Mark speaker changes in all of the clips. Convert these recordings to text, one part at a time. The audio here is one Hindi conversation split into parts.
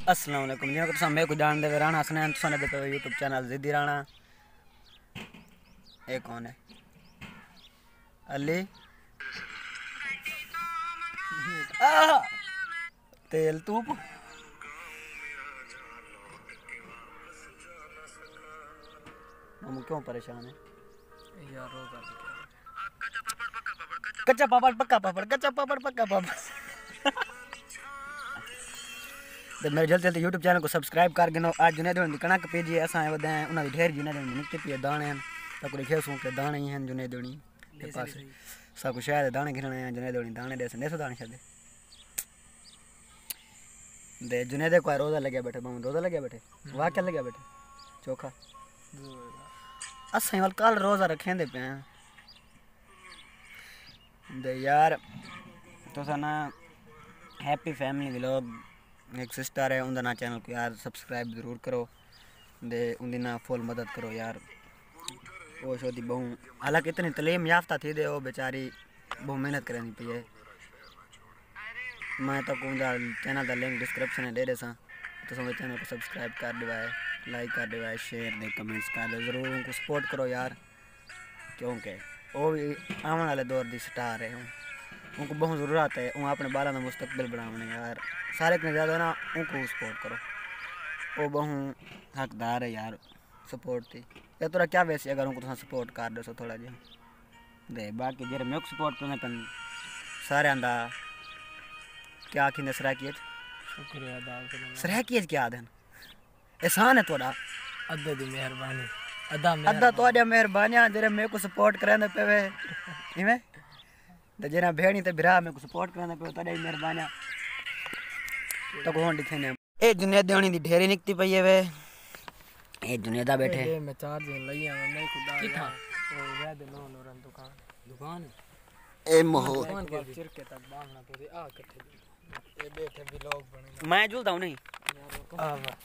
Speaker 1: अस्सलाम वालेकुम जी तुम मैं को जान दे राणा हसनैन तुसाने दे यूट्यूब चैनल जिद्दी राणा। ये कौन है? अली तेल तूप हम क्यों परेशान है यार? रोजा कच्चा पापड़ पक्का पापड़ कच्चा पापड़ पक्का पापड़। तो मेरे जल्दी जल्दी यूट्यूब चैनल को सब्सक्राइब कर गिनो। आज जुनेद दी कणक पेजी असां वधाए उन्हां दी ढेर जुनेद दी निकते पिए दाणे हैं तो को देखे के दाणे ही हैं जुनेद दी के पास सब कुछ शायद दाणे गिनने हैं जुनेद दी दाणे दे सने दाणे छदे दे जुनेद को रोजा लगे बैठे मां रोजा लगे बैठे वाह क्या लगे बैठे चोखा असां वाल कल रोजा रखें दे पे दे यार तो सना हैप्पी फैमिली व्लॉग एक सिस्टर है उनका ना चैनल को यार सब्सक्राइब जरूर करो दे उनकी ना फुल मदद करो यार। वो छोटी बहू हालांकि इतनी तलीम याफ्ता थी दे वो बेचारी बहुत मेहनत करनी पी है। मैं तो उनका चैनल का लिंक डिस्क्रिप्शन में दे दे सा तो सब चैनल को सब्सक्राइब कर दिवाए लाइक कर दिवाए शेयर दे कमेंट्स कर दे जरूर उनको सपोर्ट करो यार क्योंकि वो भी आने वाले दौर की स्टार है उनको बहुत ज़रूरत है वो अपने बालों का मुस्तकबिल बनाने यार सारे इतने ज़्यादा ना उनको सपोर्ट करो वो बहु हकदार है यार सपोर्ट थी या थोड़ा क्या वैसे अगर उनको तुम सपोर्ट कर दो सो थोड़ा जहा दे बाकी जेरे मैं सपोर्ट करने पन सारे आंदा क्या आखिंदे सराकियत
Speaker 2: शुक्रिया अदा करना
Speaker 1: सराकियत क्या आदन एहसान है थोड़ा
Speaker 2: अदा दी मेहरबानी
Speaker 1: अदा तो मेहरबानियां जेरे मैं को सपोर्ट करने पे इवें तो जेना भेड़ी ते बिरा में को सपोर्ट करने पे तड़े मेहरबानियां तो कौन दिखने ए जुनेद देवनी दी ढेरी निकती पई है वे ए जुनेदा बैठे
Speaker 2: ए मैं चार्ज लई आ मैं खुदा किथा ओ वे दे नो नूरन दुकान
Speaker 1: ए मोहो
Speaker 2: दुकान के चिरके तक बांधना पे आ कट्ठे ए बैठे भी लोग बने
Speaker 1: मैं झूलदा हूं नहीं
Speaker 2: आ वाह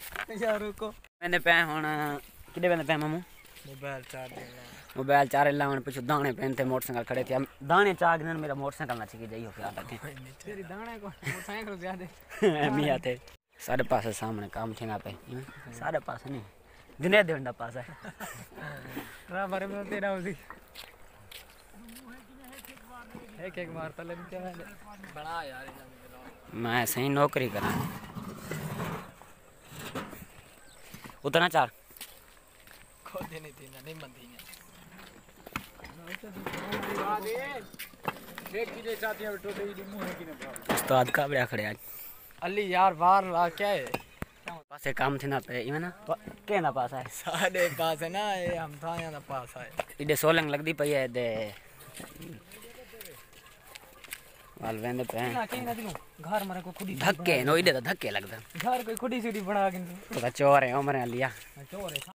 Speaker 2: यार रुको
Speaker 1: मैंने पे हुन किदे पे मामू मोबाइल चार्ज लावन पीछे दाने पेन थे मोटरसाइकिल खड़े थे दाने चार्ज ने मेरा मोटरसाइकिल ना छिकी जाइयो क्या तक
Speaker 2: तेरी दाने को मोटरसाइकिल ज्यादा
Speaker 1: मिया थे सारे पास सामने काम ठेगा पे सारे पास नहीं जुनेद देवंदा पास है
Speaker 2: रा बारे में तेरा उसी एक एक मारता ले क्या बड़ा यार
Speaker 1: मैं सही नौकरी करा उतना चार
Speaker 2: खोद नहीं थी ना नहीं मंदी ने देख की चाहती है टोटे दी मुंह की ना
Speaker 1: उस्ताद का बड़ा खड़े आज
Speaker 2: अली यार बाहर ला क्या है
Speaker 1: पासे काम थे ना पे इवे ना के ना पास है
Speaker 2: सारे पास है ना ये हम था यहां ना पास है
Speaker 1: इडे सोलंग लगदी पई है दे वाल वेंदे पे
Speaker 2: ना के ना दिनो घर मारे को खुदी
Speaker 1: धक्के नो इडे तो धक्के लगदा
Speaker 2: घर कोई खुदी सीधी बना के
Speaker 1: तो चोर है उमरे लिया
Speaker 2: चोर है